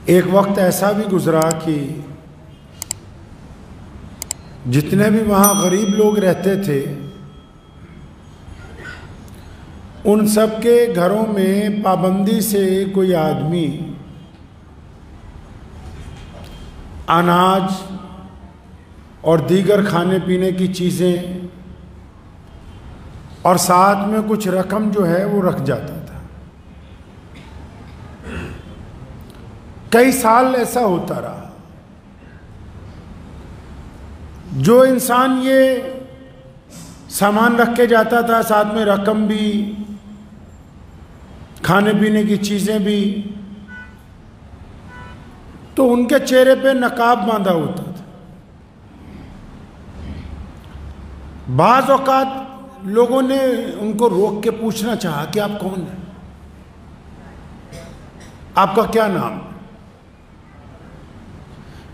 ایک وقت ایسا بھی گزرا کہ جتنے بھی وہاں غریب لوگ رہتے تھے ان سب کے گھروں میں پابندی سے کوئی آدمی اناج اور دیگر کھانے پینے کی چیزیں اور ساتھ میں کچھ رقم جو ہے وہ رکھ جاتا تھا۔ کئی سال ایسا ہوتا رہا۔ جو انسان یہ سامان رکھ کے جاتا تھا، ساتھ میں رقم بھی، کھانے پینے کی چیزیں بھی، تو ان کے چہرے پہ نقاب باندھا ہوتا تھا۔ بعض اوقات لوگوں نے ان کو روک کے پوچھنا چاہا کہ آپ کون ہیں، آپ کا کیا نام ہے؟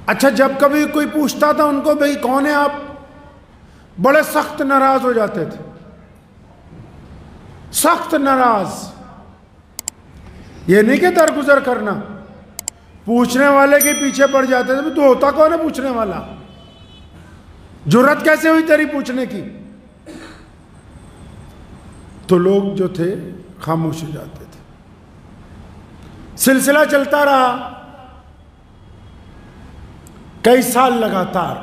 اچھا، جب کبھی کوئی پوچھتا تھا ان کو بھئی کون ہے آپ، بڑے سخت ناراض ہو جاتے تھے، سخت ناراض۔ یہ نہیں کہ درگزر کرنا، پوچھنے والے کے پیچھے پڑ جاتے تھے، تو ہوتا کون ہے پوچھنے والا، جرات کیسے ہوئی تیری پوچھنے کی؟ تو لوگ جو تھے خاموش ہو جاتے تھے۔ سلسلہ چلتا رہا کئی سال لگاتار۔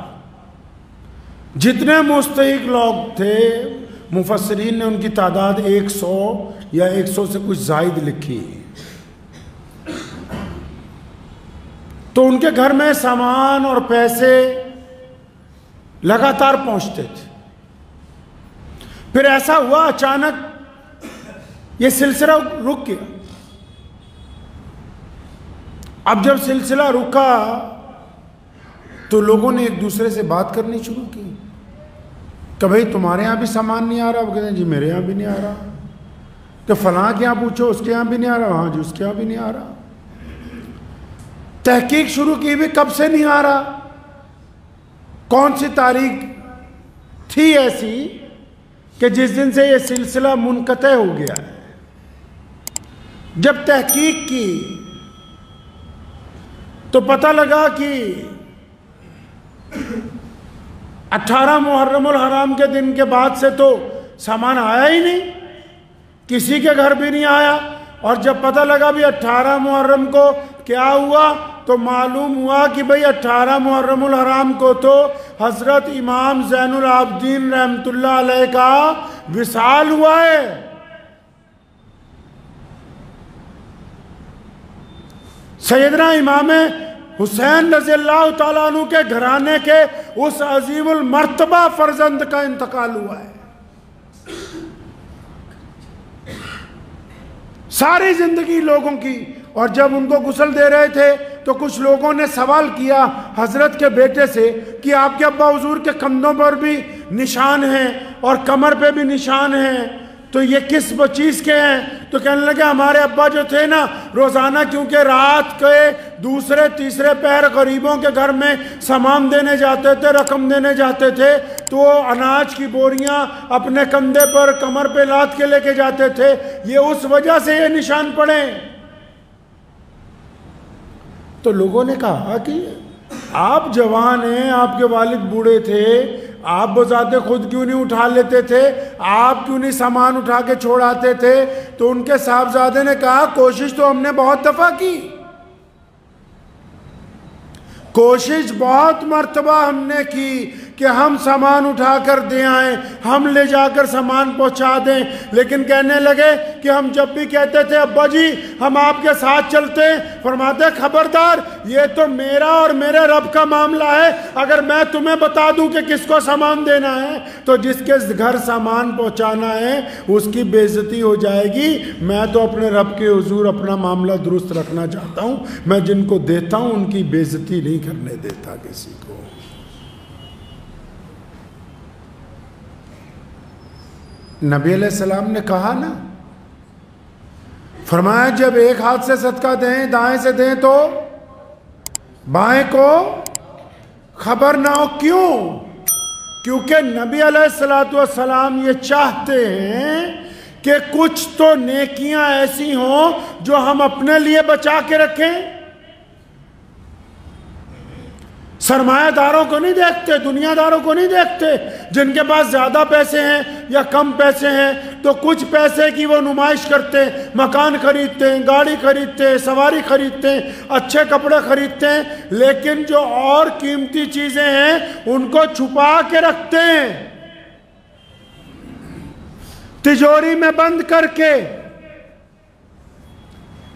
جتنے مستحق لوگ تھے مفسرین نے ان کی تعداد 100 یا 100 سے کچھ زائد لکھی، تو ان کے گھر میں سامان اور پیسے لگاتار پہنچتے تھے۔ پھر ایسا ہوا اچانک یہ سلسلہ رک گیا۔ اب جب سلسلہ رکا تو لوگوں نے ایک دوسرے سے بات کرنی شروع کی کہ بھئی تمہارے ہاں بھی سامان نہیں آ رہا؟ وہ کہتے ہیں جی میرے ہاں بھی نہیں آ رہا۔ کہ فلاں کے یہاں پوچھو، اس کے یہاں بھی نہیں آ رہا؟ ہاں جی اس کے یہاں بھی نہیں آ رہا۔ تحقیق شروع کی بھی کب سے نہیں آ رہا، کون سی تاریخ تھی ایسی کہ جس دن سے یہ سلسلہ منقطع ہو گیا ہے۔ جب تحقیق کی تو پتہ لگا کہ 18 محرم الحرام کے دن کے بعد سے تو سامان آیا ہی نہیں، کسی کے گھر بھی نہیں آیا۔ اور جب پتہ لگا بھی 18 محرم کو کیا ہوا تو معلوم ہوا کہ بھئی 18 محرم الحرام کو تو حضرت امام زین العابدین رحمت اللہ علیہ کا وصال ہوا ہے۔ سیدنا امام حسین رضی اللہ تعالیٰ عنہ کے گھرانے کے اس عظیم المرتبہ فرزند کا انتقال ہوا ہے۔ ساری زندگی لوگوں کی، اور جب ان کو غسل دے رہے تھے تو کچھ لوگوں نے سوال کیا حضرت کے بیٹے سے کہ آپ کے ابا حضور کے کندھوں پر بھی نشان ہیں اور کمر پہ بھی نشان ہیں، تو یہ کس چیز کے ہیں؟ تو کہنے لگے ہمارے ابا جو تھے نا، روزانہ کیونکہ رات کے دوسرے تیسرے پہر غریبوں کے گھر میں سامان دینے جاتے تھے، رقم دینے جاتے تھے، تو وہ اناج کی بوریاں اپنے کندھے پر کمر پہ لاد کے لے کے جاتے تھے، یہ اس وجہ سے یہ نشان پڑے۔ تو لوگوں نے کہا کہ آپ جوان ہیں، آپ کے والد بوڑھے تھے، آپ بذات خود کیوں نہیں اٹھا لیتے تھے، آپ کیوں نہیں سامان اٹھا کے چھوڑ آتے تھے؟ تو ان کے صاحبزادے نے کہا کوشش تو ہم نے بہت دفعہ کی، کوشش بہت مرتبہ ہم نے کی کہ ہم سامان اٹھا کر دے آئیں، ہم لے جا کر سامان پہنچا دیں، لیکن کہنے لگے کہ ہم جب بھی کہتے تھے ابا جی ہم آپ کے ساتھ چلتے ہیں، فرماتے خبردار یہ تو میرا اور میرے رب کا معاملہ ہے، اگر میں تمہیں بتا دوں کہ کس کو سامان دینا ہے تو جس کے گھر سامان پہنچانا ہے اس کی بے عزتی ہو جائے گی۔ میں تو اپنے رب کے حضور اپنا معاملہ درست رکھنا چاہتا ہوں، میں جن کو دیتا ہوں ان کی بے عزتی نہیں کرنے دیتا کسی کو۔ نبی علیہ السلام نے کہا نا، فرمایا جب ایک ہاتھ سے صدقہ دیں، دائیں سے دیں تو بائیں کو خبر نہ ہو۔ کیوں؟ کیونکہ نبی علیہ السلام یہ چاہتے ہیں کہ کچھ تو نیکیاں ایسی ہوں جو ہم اپنے لیے بچا کے رکھیں، سرمایہ داروں کو نہیں دیکھتے، دنیا داروں کو نہیں دیکھتے، جن کے پاس زیادہ پیسے ہیں یا کم پیسے ہیں تو کچھ پیسے کی وہ نمائش کرتے ہیں، مکان خریدتے ہیں، گاڑی خریدتے ہیں، سواری خریدتے ہیں، اچھے کپڑے خریدتے ہیں، لیکن جو اور قیمتی چیزیں ہیں ان کو چھپا کے رکھتے ہیں، تجوری میں بند کر کے،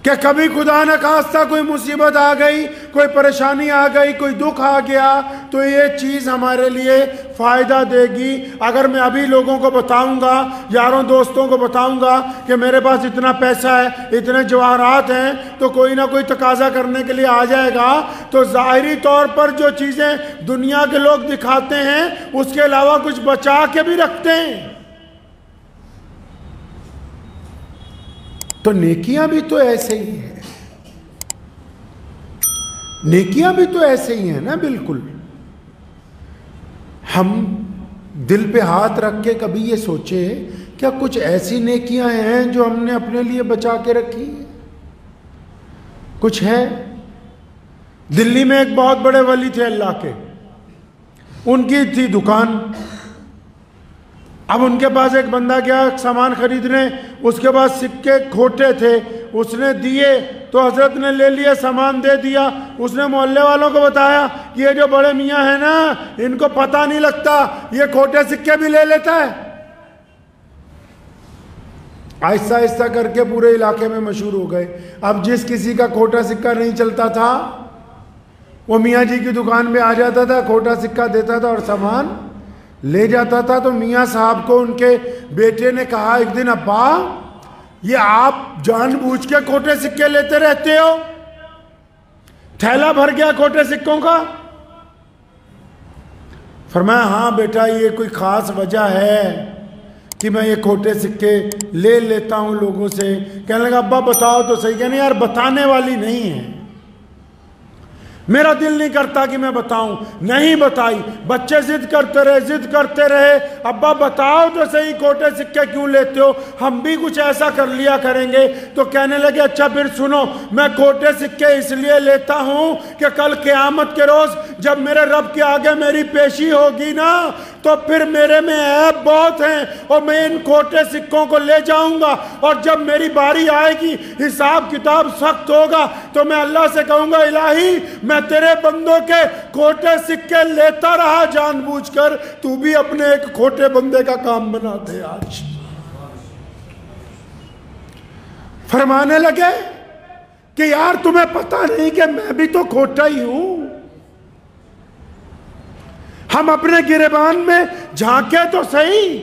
کہ کبھی خدا نہ خواستہ کوئی مصیبت آ گئی، کوئی پریشانی آ گئی، کوئی دکھ آ گیا تو یہ چیز ہمارے لیے فائدہ دے گی۔ اگر میں ابھی لوگوں کو بتاؤں گا، یاروں دوستوں کو بتاؤں گا کہ میرے پاس اتنا پیسہ ہے، اتنے جواہرات ہیں، تو کوئی نہ کوئی تقاضا کرنے کے لیے آ جائے گا۔ تو ظاہری طور پر جو چیزیں دنیا کے لوگ دکھاتے ہیں اس کے علاوہ کچھ بچا کے بھی رکھتے ہیں۔ تو نیکیاں بھی تو ایسے ہی ہیں، نیکیاں بھی تو ایسے ہی ہیں نا، بالکل۔ ہم دل پہ ہاتھ رکھ کے کبھی یہ سوچے کیا کچھ ایسی نیکیاں ہیں جو ہم نے اپنے لیے بچا کے رکھی ہیں؟ کچھ ہے؟ دلی میں ایک بہت بڑے ولی تھے اللہ کے، ان کی تھی دکان۔ اب ان کے پاس ایک بندہ گیا سامان خریدنے، اس کے پاس سکے کھوٹے تھے، اس نے دیے تو حضرت نے لے لیا، سامان دے دیا۔ اس نے محلے والوں کو بتایا کہ یہ جو بڑے میاں ہیں نا، ان کو پتہ نہیں لگتا، یہ کھوٹے سکے بھی لے لیتا ہے۔ آہستہ آہستہ کر کے پورے علاقے میں مشہور ہو گئے۔ اب جس کسی کا کھوٹا سکہ نہیں چلتا تھا وہ میاں جی کی دکان پہ آ جاتا تھا، کھوٹا سکہ دیتا تھا اور سامان لے جاتا تھا۔ تو میاں صاحب کو ان کے بیٹے نے کہا ایک دن، ابا یہ آپ جان بوجھ کے کھوٹے سکے لیتے رہتے ہو؟ تھیلا بھر گیا کھوٹے سکوں کا۔ فرمایا ہاں بیٹا، یہ کوئی خاص وجہ ہے کہ میں یہ کھوٹے سکے لے لیتا ہوں لوگوں سے؟ کہنے لگا ابا بتاؤ تو صحیح۔ کہنے یار بتانے والی نہیں ہے، میرا دل نہیں کرتا کہ میں بتاؤں۔ نہیں بتائی، بچے ضد کرتے رہے، ابا بتاؤ تو صحیح کھوٹے سکے کیوں لیتے ہو، ہم بھی کچھ ایسا کر لیا کریں گے۔ تو کہنے لگے اچھا پھر سنو، میں کھوٹے سکے اس لیے لیتا ہوں کہ کل قیامت کے روز جب میرے رب کے آگے میری پیشی ہوگی نا، تو پھر میرے میں عیب بہت ہیں اور میں ان کھوٹے سکوں کو لے جاؤں گا، اور جب میری باری آئے گی، حساب کتاب سخت ہوگا، تو میں اللہ سے کہوں گا الہی میں تیرے بندوں کے کھوٹے سکے لیتا رہا جان بوجھ کر، تو بھی اپنے ایک کھوٹے بندے کا کام بنا دے۔ آج فرمانے لگے کہ یار تمہیں پتہ نہیں کہ میں بھی تو کھوٹا ہی ہوں۔ ہم اپنے گریبان میں جھانکے تو صحیح،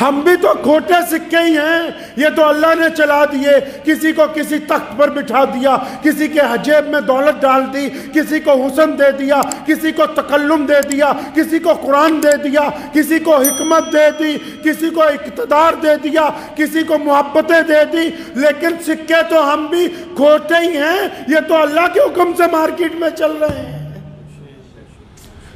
ہم بھی تو کھوٹے سکے ہی ہیں۔ یہ تو اللہ نے چلا دیے، کسی کو کسی تخت پر بٹھا دیا، کسی کے جیب میں دولت ڈال دی، کسی کو حسن دے دیا، کسی کو تکلم دے دیا، کسی کو قرآن دے دیا، کسی کو حکمت دے دی، کسی کو اقتدار دے دیا، کسی کو محبتیں دے دی، لیکن سکے تو ہم بھی کھوٹے ہی ہیں۔ یہ تو اللہ کے حکم سے مارکیٹ میں چل رہے ہیں۔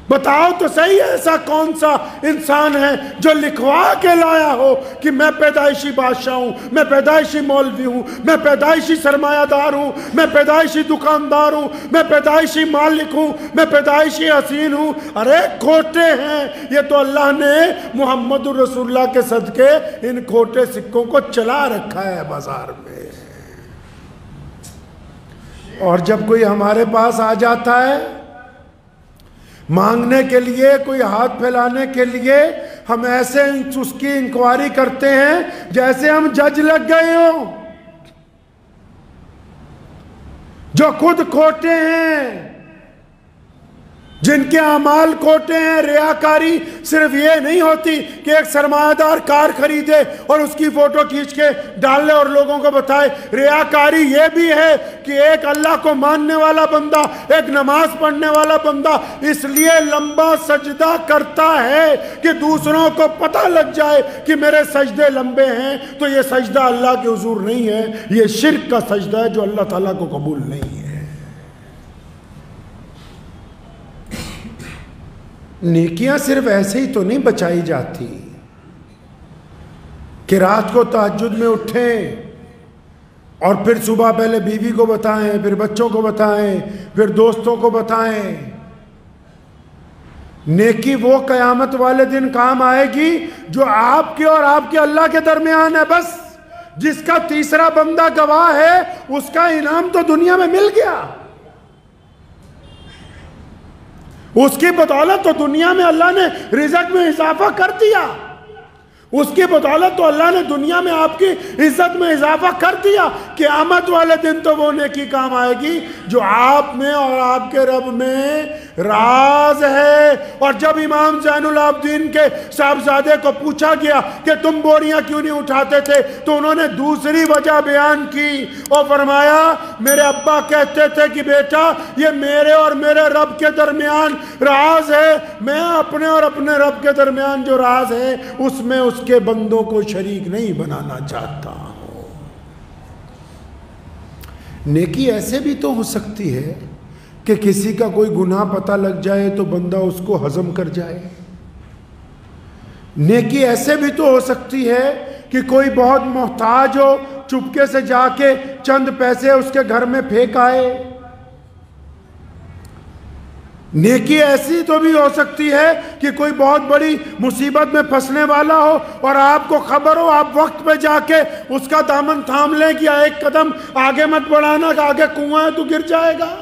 بتاؤ تو صحیح ایسا کون سا انسان ہے جو لکھوا کے لایا ہو کہ میں پیدائشی بادشاہ ہوں، میں پیدائشی مولوی ہوں، میں پیدائشی سرمایہ دار ہوں، میں پیدائشی دکاندار ہوں، میں پیدائشی مالک ہوں، میں پیدائشی حسین ہوں؟ ارے کھوٹے ہیں۔ یہ تو اللہ نے محمد رسول اللہ کے صدقے ان کھوٹے سکوں کو چلا رکھا ہے بازار میں۔ اور جب کوئی ہمارے پاس آ جاتا ہے مانگنے کے لیے، کوئی ہاتھ پھیلانے کے لیے، ہم ایسے اس کی انکوائری کرتے ہیں جیسے ہم جج لگ گئے ہوں۔ جو خود کھوٹے ہیں، جن کے اعمال کھوٹے ہیں، ریاکاری صرف یہ نہیں ہوتی کہ ایک سرمایہ دار کار خریدے اور اس کی فوٹو کھینچ کے ڈال لے اور لوگوں کو بتائے۔ ریاکاری یہ بھی ہے کہ ایک اللہ کو ماننے والا بندہ، ایک نماز پڑھنے والا بندہ اس لیے لمبا سجدہ کرتا ہے کہ دوسروں کو پتہ لگ جائے کہ میرے سجدے لمبے ہیں، تو یہ سجدہ اللہ کے حضور نہیں ہے، یہ شرک کا سجدہ ہے جو اللہ تعالیٰ کو قبول نہیں ہے۔ نیکیاں صرف ایسے ہی تو نہیں بچائی جاتی کہ رات کو تہجد میں اٹھیں اور پھر صبح پہلے بیوی کو بتائیں، پھر بچوں کو بتائیں، پھر دوستوں کو بتائیں۔ نیکی وہ قیامت والے دن کام آئے گی جو آپ کے اور آپ کے اللہ کے درمیان ہے۔ بس جس کا تیسرا بندہ گواہ ہے اس کا انعام تو دنیا میں مل گیا، اس کی بدولت تو دنیا میں اللہ نے رزق میں اضافہ کر دیا، اس کی بدولت تو اللہ نے دنیا میں آپ کی عزت میں اضافہ کر دیا۔ قیامت والے دن تو وہ نیکی کام آئے گی جو آپ میں اور آپ کے رب میں راز ہے۔ اور جب امام زین العابدین کے صاحبزادے کو پوچھا گیا کہ تم بوریاں کیوں نہیں اٹھاتے تھے، تو انہوں نے دوسری وجہ بیان کی اور فرمایا میرے ابا کہتے تھے کہ بیٹا یہ میرے اور میرے رب کے درمیان راز ہے، میں اپنے اور اپنے رب کے درمیان جو راز ہے اس میں اس کے بندوں کو شریک نہیں بنانا چاہتا ہوں۔ نیکی ایسے بھی تو ہو سکتی ہے کہ کسی کا کوئی گناہ پتہ لگ جائے تو بندہ اس کو ہضم کر جائے۔ نیکی ایسے بھی تو ہو سکتی ہے کہ کوئی بہت محتاج ہو، چپکے سے جا کے چند پیسے اس کے گھر میں پھینک آئے۔ نیکی ایسی تو بھی ہو سکتی ہے کہ کوئی بہت بڑی مصیبت میں پھنسنے والا ہو اور آپ کو خبر ہو، آپ وقت پہ جا کے اس کا دامن تھام لیں کہ ایک قدم آگے مت بڑھانا کہ آگے کنواں ہے تو گر جائے گا۔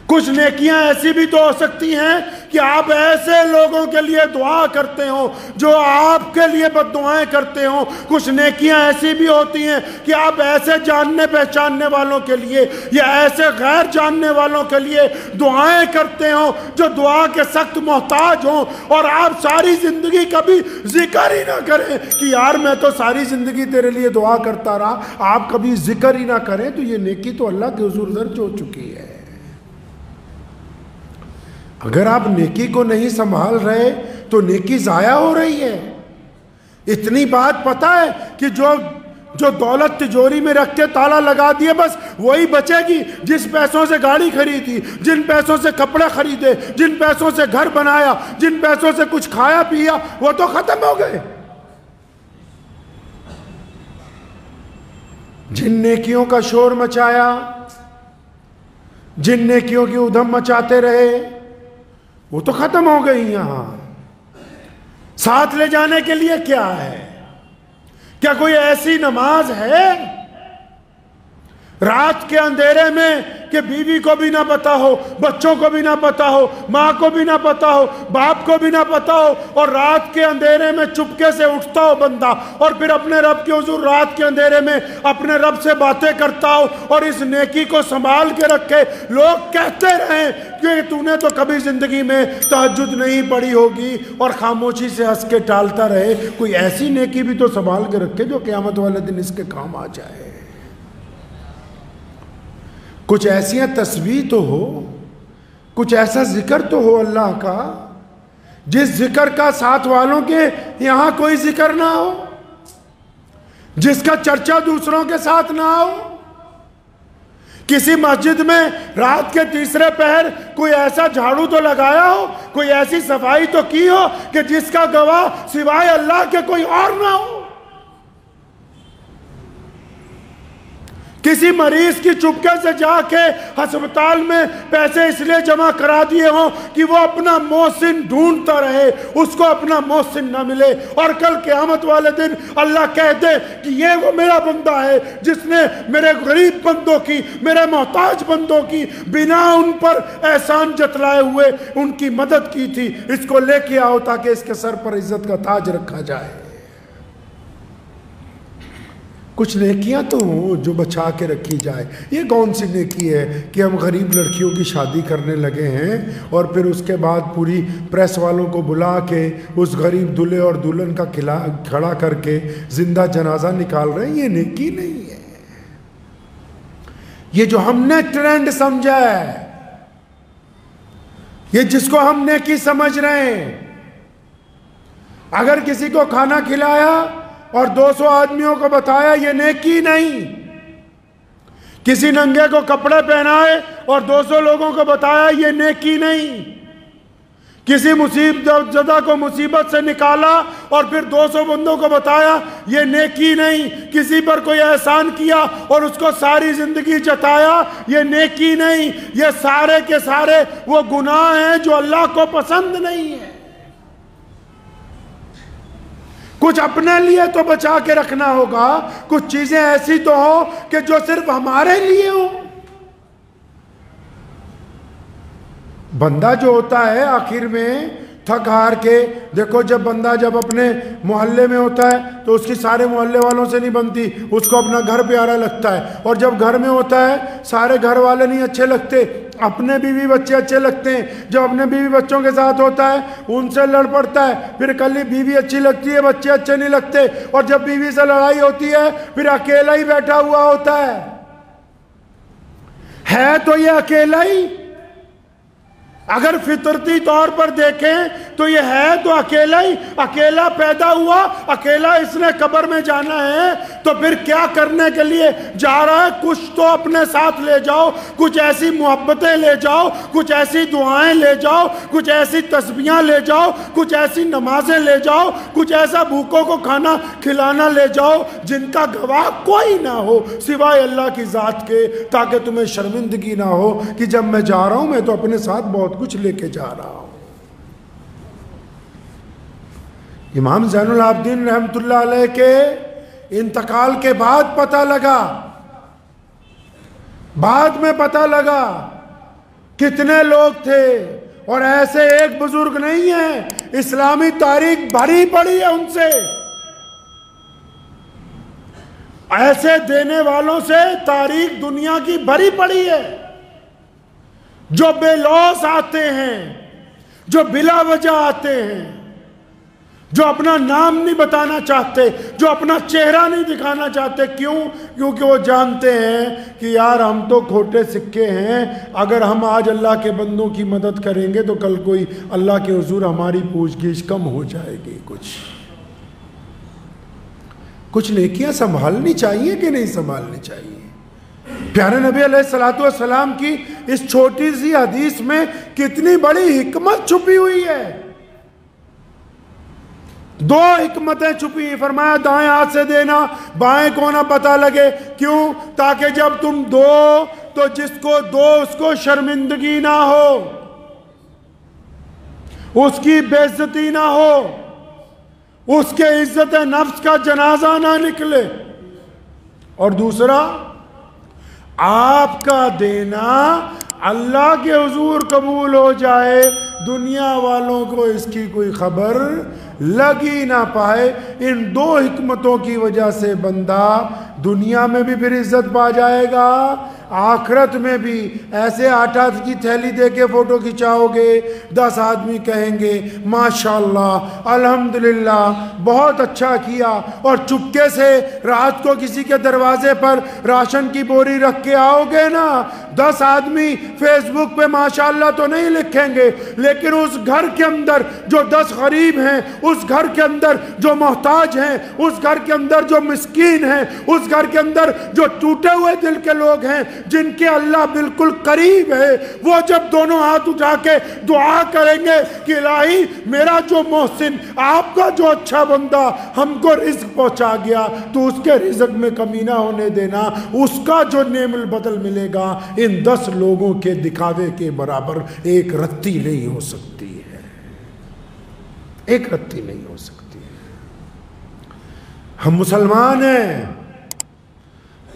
کچھ نیکیاں ایسی بھی تو ہو سکتی ہیں کہ آپ ایسے لوگوں کے لیے دعا کرتے ہو جو آپ کے لیے بد دعائیں کرتے ہو۔ کچھ نیکیاں ایسی بھی ہوتی ہیں کہ آپ ایسے جاننے پہچاننے والوں کے لیے یا ایسے غیر جاننے والوں کے لیے دعائیں کرتے ہو جو دعا کے سخت محتاج ہوں، اور آپ ساری زندگی کبھی ذکر ہی نہ کریں کہ یار میں تو ساری زندگی تیرے لیے دعا کرتا رہا، آپ کبھی ذکر ہی نہ کریں تو یہ نیکی تو اللہ کے حضور درج ہو چکی ہے۔ اگر آپ نیکی کو نہیں سنبھال رہے تو نیکی ضائع ہو رہی ہے۔ اتنی بات پتہ ہے کہ جو دولت تجوری میں رکھ کے تالا لگا دیے بس وہی بچے گی۔ جس پیسوں سے گاڑی خریدی، جن پیسوں سے کپڑے خریدے، جن پیسوں سے گھر بنایا، جن پیسوں سے کچھ کھایا پیا، وہ تو ختم ہو گئے۔ جن نیکیوں کا شور مچایا، جن نیکیوں کی ادھم مچاتے رہے، وہ تو ختم ہو گئی۔ یہاں ساتھ لے جانے کے لیے کیا ہے؟ کیا کوئی ایسی نماز ہے رات کے اندھیرے میں کہ بیوی کو بھی نہ پتا ہو، بچوں کو بھی نہ پتا ہو، ماں کو بھی نہ پتا ہو، باپ کو بھی نہ پتا ہو، اور رات کے اندھیرے میں چپکے سے اٹھتا ہو بندہ اور پھر اپنے رب کے حضور رات کے اندھیرے میں اپنے رب سے باتیں کرتا ہو اور اس نیکی کو سنبھال کے رکھے؟ لوگ کہتے رہیں کہ تو نے تو کبھی زندگی میں تہجد نہیں پڑھی ہوگی، اور خاموشی سے ہنس کے ٹالتا رہے۔ کوئی ایسی نیکی بھی تو سنبھال کے رکھے جو قیامت والے دن اس کے کام آ جائے۔ کچھ ایسیاں تسبیح تو ہو، کچھ ایسا ذکر تو ہو اللہ کا جس ذکر کا ساتھ والوں کے یہاں کوئی ذکر نہ ہو، جس کا چرچا دوسروں کے ساتھ نہ ہو۔ کسی مسجد میں رات کے تیسرے پہر کوئی ایسا جھاڑو تو لگایا ہو، کوئی ایسی صفائی تو کی ہو کہ جس کا گواہ سوائے اللہ کے کوئی اور نہ ہو۔ کسی مریض کی چپکے سے جا کے ہسپتال میں پیسے اس لیے جمع کرا دیے ہوں کہ وہ اپنا محسن ڈھونڈتا رہے، اس کو اپنا محسن نہ ملے، اور کل قیامت والے دن اللہ کہہ دے کہ یہ وہ میرا بندہ ہے جس نے میرے غریب بندوں کی، میرے محتاج بندوں کی بنا ان پر احسان جتلائے ہوئے ان کی مدد کی تھی، اس کو لے کے آؤ تاکہ اس کے سر پر عزت کا تاج رکھا جائے۔ کچھ نیکیاں تو ہوں جو بچا کے رکھی جائے۔ یہ کون سی نیکی ہے کہ ہم غریب لڑکیوں کی شادی کرنے لگے ہیں اور پھر اس کے بعد پوری پریس والوں کو بلا کے اس غریب دلہے اور دلہن کا کھڑا کر کے زندہ جنازہ نکال رہے ہیں؟ یہ نیکی نہیں ہے۔ یہ جو ہم نے ٹرینڈ سمجھا ہے، یہ جس کو ہم نیکی سمجھ رہے ہیں، اگر کسی کو کھانا کھلایا اور 200 آدمیوں کو بتایا، یہ نیکی نہیں۔ کسی ننگے کو کپڑے پہنائے اور 200 لوگوں کو بتایا، یہ نیکی نہیں۔ کسی مصیبت زدہ کو مصیبت سے نکالا اور پھر 200 بندوں کو بتایا، یہ نیکی نہیں. کسی پر کوئی احسان کیا اور اس کو ساری زندگی جتایا، یہ نیکی نہیں. یہ سارے کے سارے وہ گناہ ہیں جو اللہ کو پسند نہیں ہیں. کچھ اپنے لیے تو بچا کے رکھنا ہوگا، کچھ چیزیں ایسی تو ہو کہ جو صرف ہمارے لیے ہو. بندہ جو ہوتا ہے آخر میں تھک ہار کے، دیکھو جب بندہ جب اپنے محلے میں ہوتا ہے تو اس کی سارے محلے والوں سے نہیں بنتی، اس کو اپنا گھر پیارا لگتا ہے. اور جب گھر میں ہوتا ہے سارے گھر والے نہیں اچھے لگتے، اپنے بیوی بچے اچھے لگتے ہیں. جب اپنے بیوی بچوں کے ساتھ ہوتا ہے ان سے لڑ پڑتا ہے، پھر کل بیوی اچھی لگتی ہے، بچے اچھے نہیں لگتے. اور جب بیوی سے لڑائی ہوتی ہے پھر اکیلا ہی بیٹھا ہوا ہوتا ہے تو یہ اکیلا ہی. اگر فطرتی طور پر دیکھیں تو یہ ہے تو اکیلا ہی. اکیلا پیدا ہوا، اکیلا اس نے قبر میں جانا ہے، تو پھر کیا کرنے کے لیے جا رہا ہے؟ کچھ تو اپنے ساتھ لے جاؤ، کچھ ایسی محبتیں لے جاؤ، کچھ ایسی دعائیں لے جاؤ، کچھ ایسی تسبیحاں لے جاؤ، کچھ ایسی نمازیں لے جاؤ، کچھ ایسا بھوکوں کو کھانا کھلانا لے جاؤ جن کا گواہ کوئی نہ ہو سوائے اللہ کی ذات کے، تاکہ تمہیں شرمندگی نہ ہو کہ جب میں جا رہا ہوں میں تو اپنے ساتھ بہت کچھ لے کے جا رہا ہوں. امام زین العابدین رحمت اللہ علیہ کے انتقال کے بعد پتہ لگا، بعد میں پتہ لگا کتنے لوگ تھے، اور ایسے ایک بزرگ نہیں ہیں، اسلامی تاریخ بھری پڑی ہے ان سے. ایسے دینے والوں سے تاریخ دنیا کی بھری پڑی ہے، جو بے لوث آتے ہیں، جو بلا وجہ آتے ہیں، جو اپنا نام نہیں بتانا چاہتے، جو اپنا چہرہ نہیں دکھانا چاہتے. کیوں؟ کیونکہ وہ جانتے ہیں کہ یار ہم تو کھوٹے سکے ہیں، اگر ہم آج اللہ کے بندوں کی مدد کریں گے تو کل کوئی اللہ کے حضور ہماری پوچھ گچھ کم ہو جائے گی. کچھ نیکیاں سنبھالنی چاہیے کہ نہیں سنبھالنی چاہیے؟ پیارے نبی علیہ السلام کی اس چھوٹی سی حدیث میں کتنی بڑی حکمت چھپی ہوئی ہے. 2 حکمتیں چھپی ہیں. فرمایا دائیں ہاتھ سے دینا، بائیں کو نہ پتہ لگے. کیوں؟ تاکہ جب تم دو تو جس کو دو اس کو شرمندگی نہ ہو، اس کی بے عزتی نہ ہو، اس کے عزت نفس کا جنازہ نہ نکلے. اور دوسرا، آپ کا دینا اللہ کے حضور قبول ہو جائے، دنیا والوں کو اس کی کوئی خبر لگ ہی نہ پائے. ان 2 حکمتوں کی وجہ سے بندہ دنیا میں بھی پھر عزت پا جائے گا، آخرت میں بھی. ایسے آٹا کی تھیلی دے کے فوٹو کھچاؤ گے، 10 آدمی کہیں گے ماشاءاللہ الحمدللہ بہت اچھا کیا، اور چپکے سے رات کو کسی کے دروازے پر راشن کی بوری رکھ کے آؤ گے نا، 10 آدمی فیس بک پہ ماشاءاللہ تو نہیں لکھیں گے، لیکن اس گھر کے اندر جو 10 غریب ہیں، اس گھر کے اندر جو محتاج ہیں، اس گھر کے اندر جو مسکین ہیں، اس گھر کے اندر جو ٹوٹے ہوئے دل کے لوگ ہیں، جن کے اللہ بالکل قریب ہے، وہ جب دونوں ہاتھ اٹھا کے دعا کریں گے کہ الہی میرا جو محسن، آپ کا جو اچھا بندہ ہم کو رزق پہنچا گیا، تو اس کے رزق میں کمی نہ ہونے دینا، اس کا جو نعم البدل ملے گا ان 10 لوگوں کے دکھاوے کے برابر ایک رتی نہیں ہو سکتی ہے، ایک رتی نہیں ہو سکتی ہے. ہم مسلمان ہیں،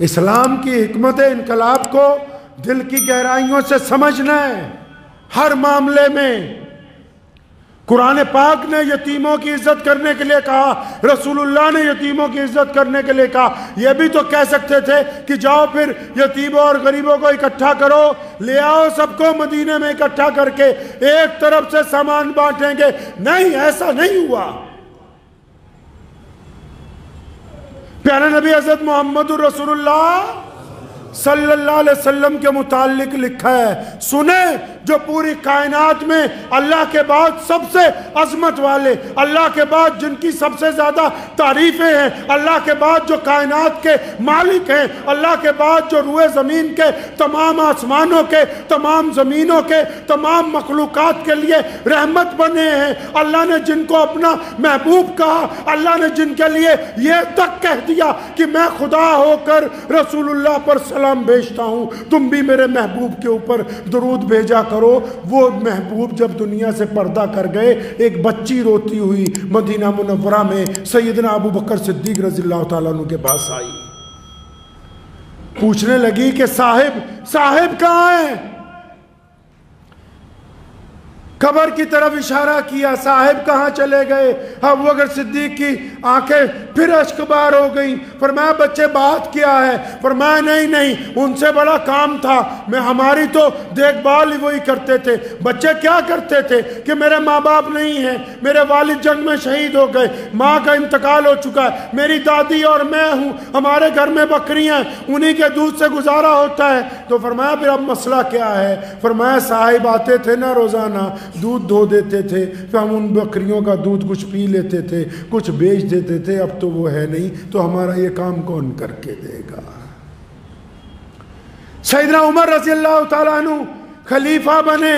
اسلام کی حکمت انقلاب کو دل کی گہرائیوں سے سمجھنا ہے. ہر معاملے میں قرآن پاک نے یتیموں کی عزت کرنے کے لیے کہا، رسول اللہ نے یتیموں کی عزت کرنے کے لیے کہا. یہ بھی تو کہہ سکتے تھے کہ جاؤ پھر یتیموں اور غریبوں کو اکٹھا کرو، لے آؤ سب کو مدینے میں اکٹھا کر کے ایک طرف سے سامان بانٹیں گے. نہیں، ایسا نہیں ہوا. پیارے نبی حضرت محمد الرسول اللہ صلی اللہ علیہ وسلم کے متعلق لکھا ہے، سنیں جو پوری کائنات میں اللہ کے بعد سب سے عظمت والے، اللہ کے بعد جن کی سب سے زیادہ تعریفیں ہیں، اللہ کے بعد جو کائنات کے مالک ہیں، اللہ کے بعد جو روئے زمین کے تمام آسمانوں کے، تمام زمینوں کے، تمام مخلوقات کے لیے رحمت بنے ہیں، اللہ نے جن کو اپنا محبوب کہا، اللہ نے جن کے لیے یہ تک کہہ دیا کہ میں خدا ہو کر رسول اللہ پر سلام بھیجتا ہوں، تم بھی میرے محبوب کے اوپر درود بھیجا کرو۔ وہ محبوب جب دنیا سے پردہ کر گئے، ایک بچی روتی ہوئی مدینہ منورہ میں سیدنا ابو بکر صدیق رضی اللہ تعالیٰ عنہ کے پاس آئی، پوچھنے لگی کہ صاحب کہاں ہیں؟ قبر کی طرف اشارہ کیا، صاحب کہاں چلے گئے؟ ابو بکر صدیق کی آنکھیں پھر اشک بار ہو گئیں۔ فرمایا بچے بات کیا ہے؟ فرمایا نہیں ان سے بڑا کام تھا، ہماری تو دیکھ بھال ہی وہی کرتے تھے۔ بچے کیا کرتے تھے کہ میرے ماں باپ نہیں ہیں، میرے والد جنگ میں شہید ہو گئے، ماں کا انتقال ہو چکا ہے، میری دادی اور میں ہوں، ہمارے گھر میں بکریاں ہیں، انہی کے دودھ سے گزارا ہوتا ہے۔ تو فرمایا پھر اب مسئلہ کیا ہے؟ فرمایا صاحب آتے تھے نا روزانہ، دودھ دھو دیتے تھے، پھر ہم ان بکریوں کا دودھ کچھ پی لیتے تھے، کچھ بیچ دیتے تھے، اب تو وہ ہے نہیں، تو ہمارا یہ کام کون کر کے دے گا؟ سیدنا عمر رضی اللہ تعالیٰ عنہ خلیفہ بنے،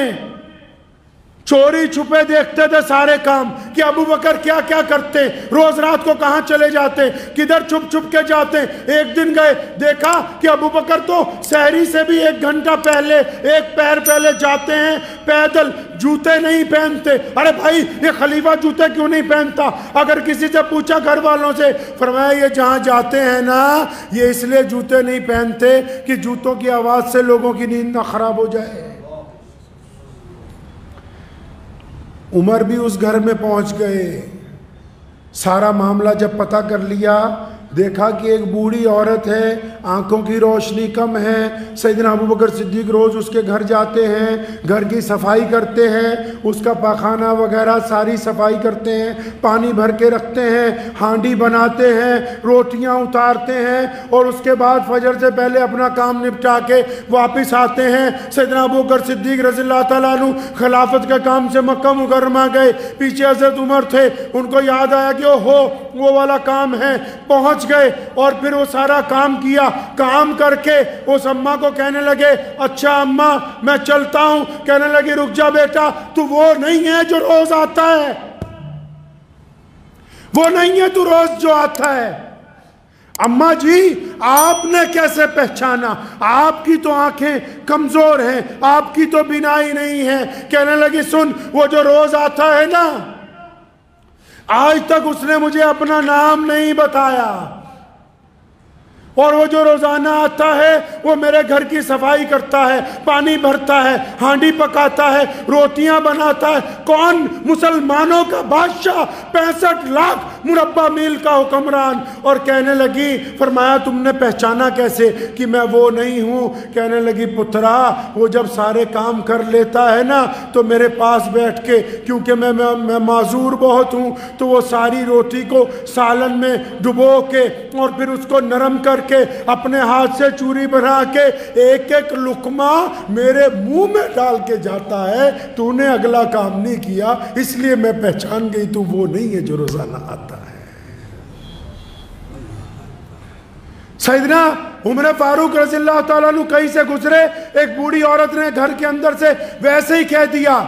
چوری چھپے دیکھتے تھے سارے کام کہ ابو بکر کیا کیا کرتے، روز رات کو کہاں چلے جاتے، کدھر چھپ چھپ کے جاتے۔ ایک دن گئے، دیکھا کہ ابو بکر تو سحری سے بھی 1 گھنٹہ پہلے، 1 پیر پہلے جاتے ہیں پیدل، جوتے نہیں پہنتے۔ ارے بھائی یہ خلیفہ جوتے کیوں نہیں پہنتا؟ اگر کسی سے پوچھا گھر والوں سے، فرمایا یہ جہاں جاتے ہیں نا، یہ اس لیے جوتے نہیں پہنتے کہ جوتوں کی آواز سے لوگوں کی نیند نہ خراب ہو جائے۔ عمر بھی اس گھر میں پہنچ گئے، سارا معاملہ جب پتہ کر لیا، دیکھا کہ ایک بوڑھی عورت ہے، آنکھوں کی روشنی کم ہے۔ سیدنا ابو بکر صدیق روز اس کے گھر جاتے ہیں، گھر کی صفائی کرتے ہیں، اس کا پاخانہ وغیرہ ساری صفائی کرتے ہیں، پانی بھر کے رکھتے ہیں، ہانڈی بناتے ہیں، روٹیاں اتارتے ہیں، اور اس کے بعد فجر سے پہلے اپنا کام نپٹا کے واپس آتے ہیں۔ سیدنا ابو بکر صدیق رضی اللہ تعالیٰ عنہ خلافت کے کام سے مکہ مکرمہ گئے، پیچھے حضرت عمر تھے، ان کو یاد آیا کہ وہ والا کام ہے، پہنچ گئے اور پھر وہ سارا کام کیا۔ کام کر کے اس اماں کو کہنے لگے اچھا اماں میں چلتا ہوں، کہنے لگی رک جا بیٹا، تو وہ نہیں ہے جو روز آتا ہے، وہ نہیں ہے تو روز جو آتا ہے۔ اماں جی آپ نے کیسے پہچانا؟ آپ کی تو آنکھیں کمزور ہیں، آپ کی تو بینائی نہیں ہے۔ کہنے لگی سن، وہ جو روز آتا ہے نا، آج تک اس نے مجھے اپنا نام نہیں بتایا، اور وہ جو روزانہ آتا ہے وہ میرے گھر کی صفائی کرتا ہے، پانی بھرتا ہے، ہانڈی پکاتا ہے، روٹیاں بناتا ہے۔ کون؟ مسلمانوں کا بادشاہ، 65 لاکھ مربع میل کا حکمران۔ اور کہنے لگی، فرمایا تم نے پہچانا کیسے کہ میں وہ نہیں ہوں؟ کہنے لگی پترا وہ جب سارے کام کر لیتا ہے نا تو میرے پاس بیٹھ کے، کیونکہ میں معذور بہت ہوں، تو وہ ساری روٹی کو سالن میں ڈبو کے اور پھر اس کو نرم کر کے اپنے ہاتھ سے چوری بنا کے ایک ایک لقمہ میرے منہ میں ڈال کے جاتا ہے۔ تو نے اگلا کام نہیں کیا، اس لیے میں پہچان گئی تو وہ نہیں ہے جو روزانہ آتا ہے۔ سیدنا عمر فاروق رضی اللہ تعالیٰ عنہ کہیں سے گزرے، ایک بوڑھی عورت نے گھر کے اندر سے ویسے ہی کہہ دیا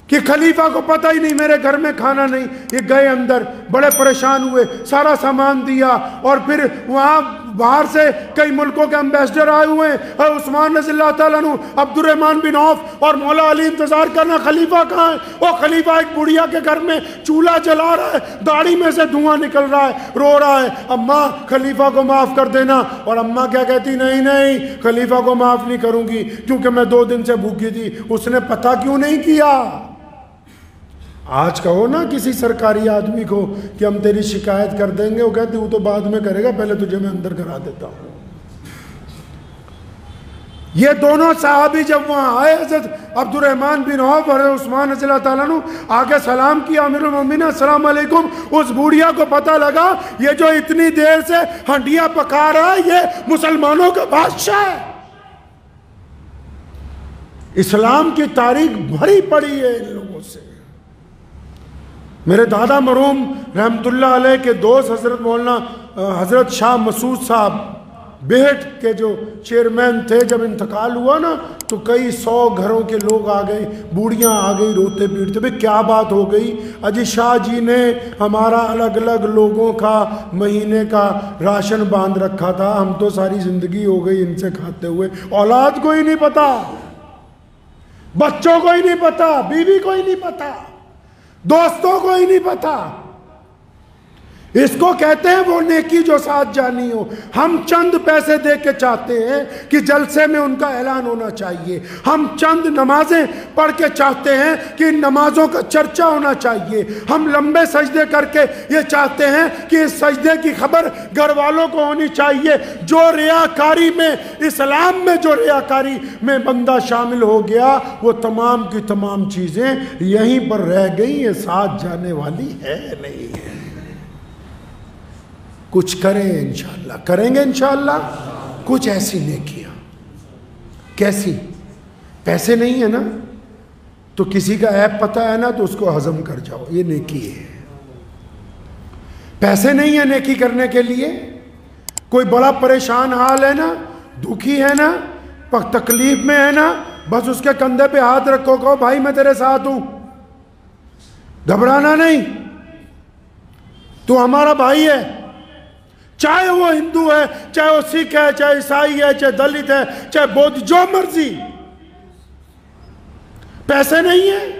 کہ خلیفہ کو پتہ ہی نہیں میرے گھر میں کھانا نہیں۔ یہ گئے اندر، بڑے پریشان ہوئے، سارا سامان دیا، اور پھر وہاں باہر سے کئی ملکوں کے امبیسڈر آئے ہوئے ہیں، اور عثمان رضی اللہ تعالیٰ عنہ، عبد الرحمن بن عوف اور مولا علی انتظار کرنا خلیفہ کہاں ہے؟ وہ خلیفہ ایک بڑھیا کے گھر میں چولہا جلا رہا ہے، داڑھی میں سے دھواں نکل رہا ہے، رو رہا ہے، اماں خلیفہ کو معاف کر دینا۔ اور اماں کیا کہتی؟ نہیں خلیفہ کو معاف نہیں کروں گی، کیونکہ میں 2 دن سے بھوکی تھی۔ اس نے پتہ کیوں نہیں کیا؟ آج کہو نا کسی سرکاری آدمی کو کہ ہم تیری شکایت کر دیں گے، وہ کہتے وہ تو بعد میں کرے گا، پہلے تجھے میں اندر کرا دیتا ہوں۔ یہ دونوں صحابی جب وہاں آئے، حضرت عبدالرحمن بن عوف اور عثمان رضی اللہ تعالیٰ عنہ آگے سلام کیا، امیر المومنین السلام علیکم. اس بوڑھیا کو پتہ لگا یہ جو اتنی دیر سے ہنڈیاں پکا رہا ہے یہ مسلمانوں کا بادشاہ ہے. اسلام کی تاریخ بھری پڑی ہے ان لوگوں سے. میرے دادا مرحوم رحمت اللہ علیہ کے دوست حضرت مولانا حضرت شاہ مسعود صاحب بیہٹ کے جو چیئرمین تھے، جب انتقال ہوا نا تو کئی 100 گھروں کے لوگ آ گئے، بوڑھیاں آ گئی روتے پیٹتے، بھئی کیا بات ہو گئی؟ اجی شاہ جی نے ہمارا الگ الگ لوگوں کا مہینے کا راشن باندھ رکھا تھا، ہم تو ساری زندگی ہو گئی ان سے کھاتے ہوئے، اولاد کو ہی نہیں پتا، بچوں کو ہی نہیں پتا، بیوی کو ہی نہیں پتا، دوستوں کو ہی نہیں پتا. اس کو کہتے ہیں وہ نیکی جو ساتھ جانی ہو. ہم چند پیسے دے کے چاہتے ہیں کہ جلسے میں ان کا اعلان ہونا چاہیے، ہم چند نمازیں پڑھ کے چاہتے ہیں کہ ان نمازوں کا چرچا ہونا چاہیے، ہم لمبے سجدے کر کے یہ چاہتے ہیں کہ اس سجدے کی خبر گھر والوں کو ہونی چاہیے. جو ریاکاری میں، اسلام میں جو ریاکاری میں بندہ شامل ہو گیا وہ تمام کی تمام چیزیں یہیں پر رہ گئی، یہ ساتھ جانے والی ہے نہیں ہے. کچھ کریں انشاءاللہ، کریں گے انشاءاللہ کچھ ایسی نیکیاں. کیسی؟ پیسے نہیں ہے نا تو کسی کا عیب پتہ ہے نا تو اس کو ہضم کر جاؤ، یہ نیکی ہے. پیسے نہیں ہے نیکی کرنے کے لیے، کوئی بڑا پریشان حال ہے نا، دکھی ہے نا، تکلیف میں ہے نا، بس اس کے کندھے پہ ہاتھ رکھو، کہو بھائی میں تیرے ساتھ ہوں، گھبرانا نہیں، تو ہمارا بھائی ہے، چاہے وہ ہندو ہے، چاہے وہ سکھ ہے، چاہے عیسائی ہے، چاہے دلت ہے، چاہے بودھ، جو مرضی. پیسے نہیں ہیں،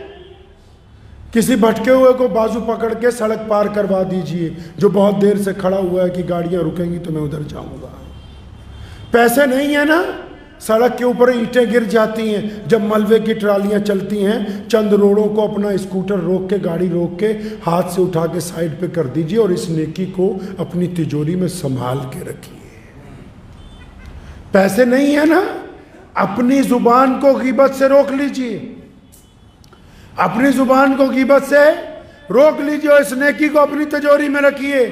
کسی بھٹکے ہوئے کو بازو پکڑ کے سڑک پار کروا دیجئے جو بہت دیر سے کھڑا ہوا ہے کہ گاڑیاں رکیں گی تو میں ادھر جاؤں گا. پیسے نہیں ہیں نا، سڑک کے اوپر اینٹیں گر جاتی ہیں، جب ملبے کی ٹرالیاں چلتی ہیں، چند روڑوں کو اپنا اسکوٹر روک کے، گاڑی روک کے ہاتھ سے اٹھا کے سائیڈ پہ کر دیجئے اور اس نیکی کو اپنی تجوری میں سنبھال کے رکھیے. پیسے نہیں ہے نا، اپنی زبان کو غیبت سے روک لیجئے، اپنی زبان کو غیبت سے روک لیجئے اور اس نیکی کو اپنی تجوری میں رکھیے.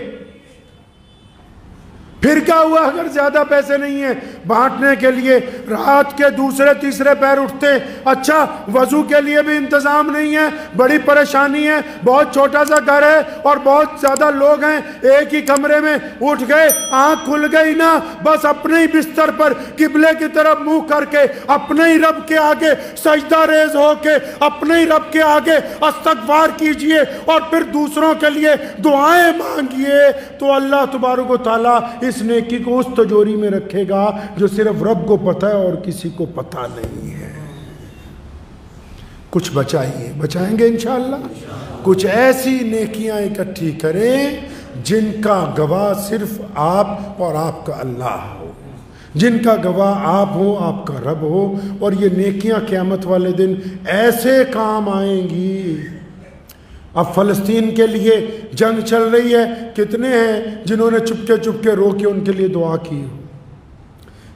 پھر کیا ہوا اگر زیادہ پیسے نہیں ہیں بانٹنے کے لیے؟ رات کے دوسرے تیسرے پیر اٹھتے، اچھا وضو کے لیے بھی انتظام نہیں ہے، بڑی پریشانی ہے، بہت چھوٹا سا گھر ہے اور بہت زیادہ لوگ ہیں، ایک ہی کمرے میں اٹھ گئے، آنکھ کھل گئی نا، بس اپنے ہی بستر پر قبلے کی طرف منہ کر کے اپنے ہی رب کے آگے سجدہ ریز ہو کے اپنے ہی رب کے آگے استغفار کیجئے اور پھر دوسروں کے لیے دعائیں مانگیے، تو اللہ تبارک و تعالیٰ اس نیکی کو اس تجوری میں رکھے گا جو صرف رب کو پتہ ہے اور کسی کو پتہ نہیں ہے. کچھ بچائیے، بچائیں گے انشاءاللہ. کچھ ایسی نیکیاں اکٹھی کریں جن کا گواہ صرف آپ اور آپ کا اللہ ہو، جن کا گواہ آپ ہو، آپ کا رب ہو، اور یہ نیکیاں قیامت والے دن ایسے کام آئیں گی. اب فلسطین کے لیے جنگ چل رہی ہے، کتنے ہیں جنہوں نے چپکے چپکے رو کے ان کے لیے دعا کی ہو،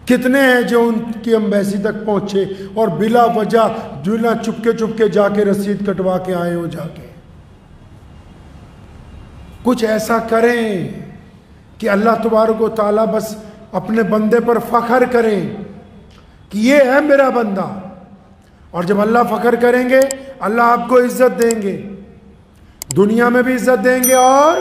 کتنے ہیں جو ان کی امبیسی تک پہنچے اور بلا وجہ بلا چپکے چپکے جا کے رسید کٹوا کے آئے ہو جا کے. کچھ ایسا کریں کہ اللہ تبارک و تعالیٰ بس اپنے بندے پر فخر کریں کہ یہ ہے میرا بندہ. اور جب اللہ فخر کریں گے اللہ آپ کو عزت دیں گے، دنیا میں بھی عزت دیں گے اور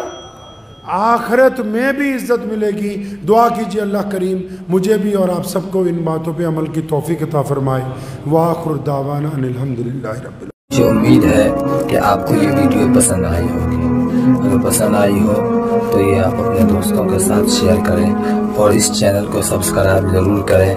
آخرت میں بھی عزت ملے گی. دعا کیجئے اللہ کریم مجھے بھی اور آپ سب کو ان باتوں پہ عمل کی توفیق عطا فرمائے. وآخر دعوانا ان الحمدللہ رب العالمین. مجھے امید ہے کہ آپ کو یہ ویڈیو پسند آئی ہوگی. اگر پسند آئی ہو تو یہ آپ اپنے دوستوں کے ساتھ شیئر کریں اور اس چینل کو سبسکرائب ضرور کریں.